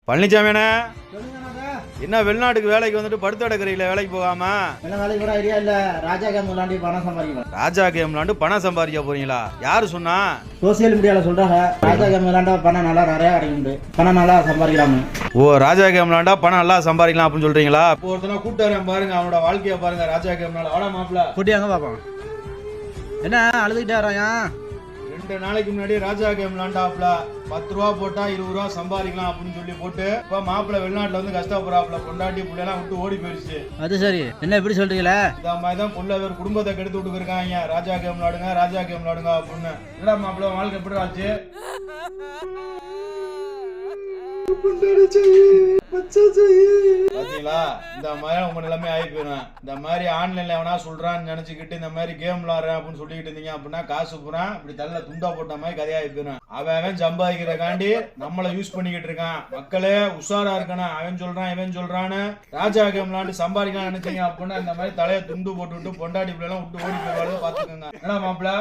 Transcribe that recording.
பழனிசாமிண்ணே, என்ன வெளிநாட்டுக்கு வேலைக்கு வந்துட்டு படுத்து கிடக்குறீங்களா? வேலைக்கு போகாம வேலைக்கு கூட ஐடியா இல்ல. ராஜா கேம் விளாண்டி பணம் சம்பாதிக்கலாம். ராஜா கேம் விளாண்டு பணம் சம்பாதிக்க போறீங்களா? யாரு சொன்னா? சோசியல் மீடியால சொல்றாங்க ராஜா கேம் விளாண்டா பணம் நல்லா நிறைய கிடைக்குது, பணம் நல்லா சம்பாதிக்கலாம். ஓ, ராஜா கேம் விளாண்டா பணம் நல்லா சம்பாதிக்கலாம் அப்படின்னு சொல்றீங்களா? ஒருத்தனை கூப்பிட்டாரு பாருங்க, அவனோட வாழ்க்கைய பாருங்க. ராஜா கேம் வாடா மாப்பிள்ள கூட்டி அங்க பாப்போம். என்ன அழுதுகிட்டே வராயா? 2 நாளைக்கு முன்னாடி ராஜா கேம் விளாண்டாப்ல 10 ரூபா போட்டா 20 ரூபா சம்பாதிக்கலாம் அப்படின்னு சொல்லி போட்டு இப்ப மாப்பிள்ள வெளிநாட்டுல வந்து கஷ்டப்படுறாப்ல. பொண்டாட்டி புள்ளையெல்லாம் விட்டு ஓடி போயிடுச்சு. அது சரி, என்ன இப்படி சொல்றீங்களே? இந்த மாதிரிதான் புள்ள வேறு குடும்பத்தை கெடுத்து விட்டு இருக்காங்க. ராஜா கேம் விளாடுங்க, ராஜா கேம் விளாடுங்க அப்படின்னு. என்னடா மாப்பிள்ள வாழ்க்கை எப்படி ஆச்சு? பாத்தீங்களா, இந்த மாதிரி உங்க நிலைமை ஆகி போயிடும். இந்த மாதிரி ஆன்லைன்ல எவனா சொல்றான்னு நினைச்சுக்கிட்டு இந்த மாதிரி கேம் விளாடுறேன் அப்படின்னு சொல்லிட்டு இருந்தீங்க அப்படின்னா காசு பூரா இப்படி தள்ள துண்டா போட்ட மாதிரி கதையாகி போயிடும். அவன் சம்பாதிக்கிறக்காண்டி நம்மளை யூஸ் பண்ணிக்கிட்டு இருக்கான். மக்களே உஷாரா இருக்கணும். அவன் சொல்றான் இவன் சொல்றான்னு ராஜா கேம் விளாண்டு சம்பாதிக்கலாம் நினைச்சீங்க அப்படின்னா இந்த மாதிரி தலையை துண்டு போட்டு விட்டு பொண்டாட்டி பிள்ளை எல்லாம் விட்டு ஓடி போய் பாத்துக்கோங்க. என்ன மாப்பிள்ள?